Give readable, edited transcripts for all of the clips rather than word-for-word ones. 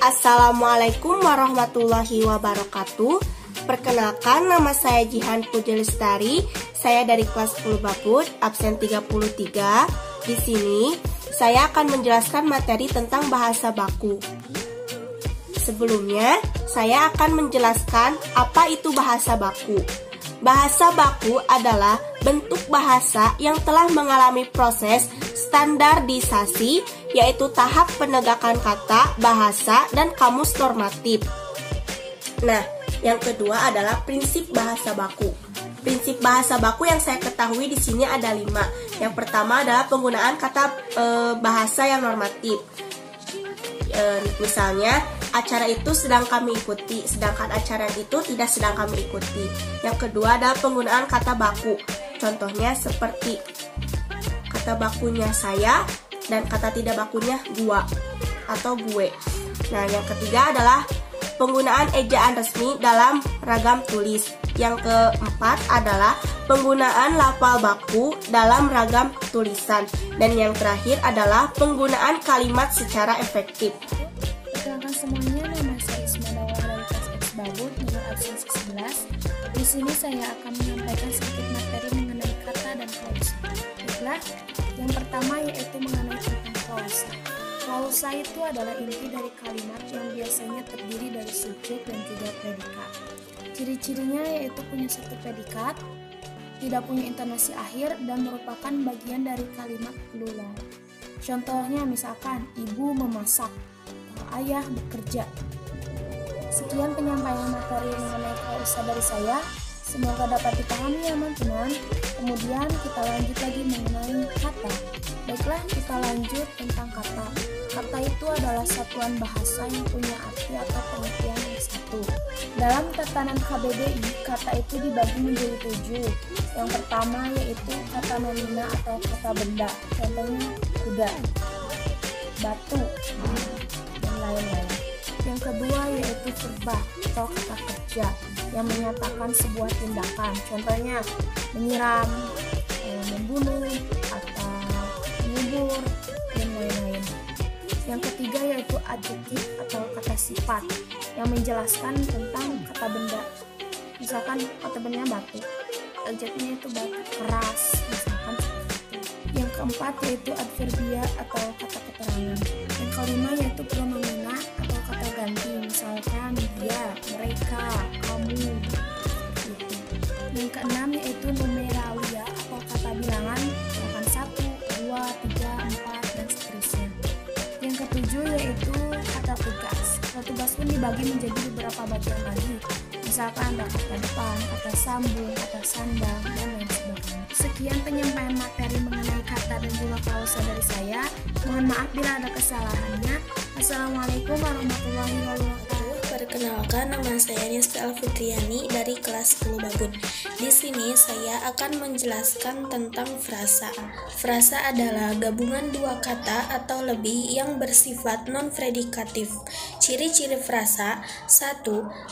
Assalamualaikum warahmatullahi wabarakatuh. Perkenalkan, nama saya Jihan Puji Lestari. Saya dari kelas 10 Babut, absen 33. Di sini saya akan menjelaskan materi tentang bahasa baku. Sebelumnya, saya akan menjelaskan apa itu bahasa baku. Bahasa baku adalah bentuk bahasa yang telah mengalami proses standarisasi, yaitu tahap penegakan kata, bahasa, dan kamus normatif. Nah, yang kedua adalah prinsip bahasa baku. Prinsip bahasa baku yang saya ketahui di sini ada 5. Yang pertama adalah penggunaan kata bahasa yang normatif. Misalnya, acara itu sedang kami ikuti, sedangkan acara itu tidak sedang kami ikuti. Yang kedua adalah penggunaan kata baku. Contohnya seperti kata bakunya saya dan kata tidak bakunya gua atau gue. Nah, yang ketiga adalah penggunaan ejaan resmi dalam ragam tulis. Yang keempat adalah penggunaan lafal baku dalam ragam tulisan. Dan yang terakhir adalah penggunaan kalimat secara efektif. Perkenalkan semuanya, nama saya Isma Dawar dari kelas X Babut, nomor absen 11. Di sini saya akan menyampaikan sedikit materi mengenai kata dan klausa. Baiklah, yang pertama yaitu mengenai tentang klausa. Klausa itu adalah inti dari kalimat yang biasanya terdiri dari subjek dan juga predikat. Ciri-cirinya yaitu punya satu predikat, tidak punya intonasi akhir, dan merupakan bagian dari kalimat plural. Contohnya misalkan, ibu memasak, atau ayah bekerja. Sekian penyampaian materi mengenai klausa dari saya. Semoga dapat dipahami ya teman-teman. Kemudian kita lanjut lagi mengenai kata. Baiklah, kita lanjut tentang kata. Kata itu adalah satuan bahasa yang punya arti atau pengertian yang satu. Dalam tatanan KBBI, kata itu dibagi menjadi 7. Yang pertama yaitu kata nomina atau kata benda. Contohnya kuda, batu, dan lain-lain. Yang kedua yaitu verba atau kata kerja yang menyatakan sebuah tindakan. Contohnya menyiram, membunuh, atau mengubur, dan lain-lain. Yang ketiga yaitu adjektif atau kata sifat yang menjelaskan tentang kata benda. Misalkan kata bendanya batu, adjektifnya itu batu, keras, misalkan seperti itu. Yang keempat yaitu adverbia atau kata keterangan. Yang kelima yaitu pronomina atau kata ganti, misalkan dia, mereka, kamu, gitu. Yang keenam yaitu numeralia atau kata bilangan, misalkan 1, 2, 3, 4, dan seterusnya. Yang ketujuh yaitu kata tugas. Kata tugas pun dibagi menjadi beberapa bagian lagi. Misalkan ada kata depan, kata sambung, kata sandang, dan lain sebagainya. Sekian penyampaian materi mengenai kata dan juga klausa dari saya. Mohon maaf bila ada kesalahannya. Assalamualaikum warahmatullahi wabarakatuh. Perkenalkan, nama saya Niska Alfitriani dari kelas 10 Babut. Di sini saya akan menjelaskan tentang frasa. Frasa adalah gabungan dua kata atau lebih yang bersifat non-predikatif. Ciri-ciri frasa: 1.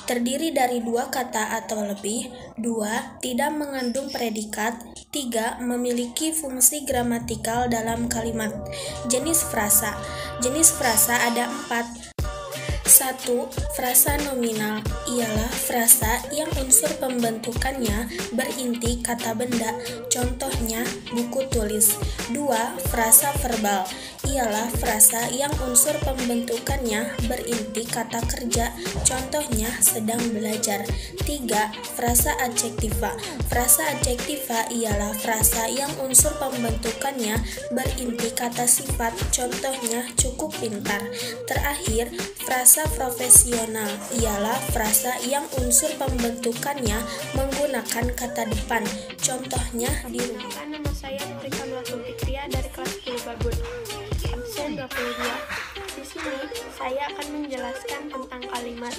Terdiri dari dua kata atau lebih. 2. Tidak mengandung predikat. 3. Memiliki fungsi gramatikal dalam kalimat. Jenis frasa. Jenis frasa ada 4. 1. Frasa nominal ialah frasa yang unsur pembentukannya berinti kata benda, contohnya buku tulis. 2. Frasa verbal ialah frasa yang unsur pembentukannya berinti kata kerja, contohnya sedang belajar. 3. Frasa adjektiva. Frasa adjektiva ialah frasa yang unsur pembentukannya berinti kata sifat, contohnya cukup pintar. Terakhir, frasa profesional ialah frasa yang unsur pembentukannya menggunakan kata depan, contohnya di rumah. Nama saya Nurika Nurul Fikria dari kelas 10 Babut, absen 22. Di sini saya akan menjelaskan tentang kalimat.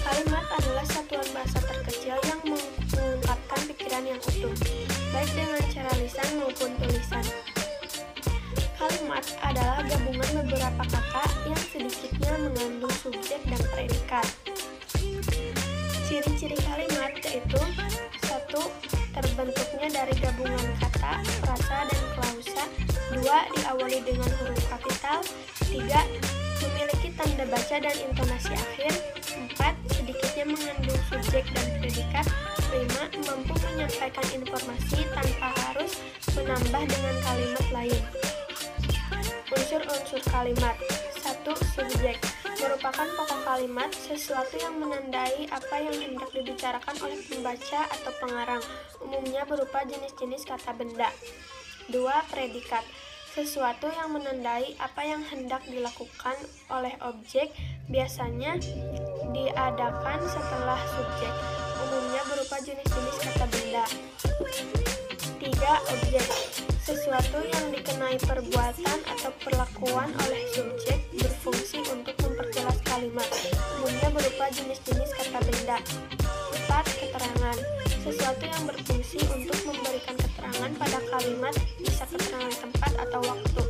Kalimat adalah satuan bahasa terkecil yang mengungkapkan pikiran yang utuh, baik dengan cara lisan maupun tulisan. Kalimat adalah gabungan beberapa kata yang sedikitnya mengandung subjek dan predikat. Ciri-ciri kalimat yaitu: 1. Terbentuknya dari gabungan kata, frasa, dan klausa. 2. Diawali dengan huruf kapital. 3. Memiliki tanda baca dan intonasi akhir. 4. Sedikitnya mengandung subjek dan predikat. 5. Mampu menyampaikan informasi tanpa harus menambah dengan kalimat lain. Unsur-unsur kalimat. 1. Subjek merupakan pokok kalimat, sesuatu yang menandai apa yang hendak dibicarakan oleh pembaca atau pengarang, umumnya berupa jenis-jenis kata benda. 2. Predikat sesuatu yang menandai apa yang hendak dilakukan oleh objek, biasanya diadakan setelah subjek, umumnya berupa jenis-jenis kata benda. 3. Objek sesuatu yang dikenai perbuatan atau perlakuan oleh subjek, berfungsi untuk memperjelas kalimat, umumnya berupa jenis-jenis kata benda. 4. Keterangan sesuatu yang berfungsi untuk memberikan keterangan pada kalimat, bisa keterangan tempat atau waktu.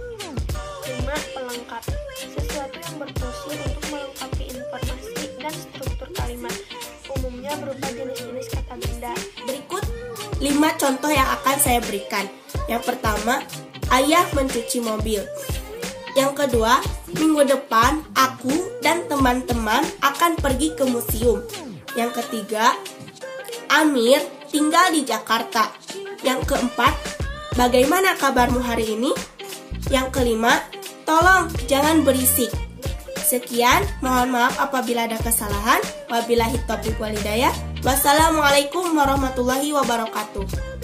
5. Pelengkap sesuatu yang berfungsi untuk melengkapi informasi dan struktur kalimat, umumnya berupa jenis-jenis kata benda. Berikut 5 contoh yang akan saya berikan. Yang pertama, ayah mencuci mobil. Yang kedua, minggu depan aku dan teman-teman akan pergi ke museum. Yang ketiga, Amir tinggal di Jakarta. Yang keempat, bagaimana kabarmu hari ini? Yang kelima, tolong jangan berisik. Sekian, mohon maaf apabila ada kesalahan. Wabillahi taufiq wal hidayah. Wassalamualaikum warahmatullahi wabarakatuh.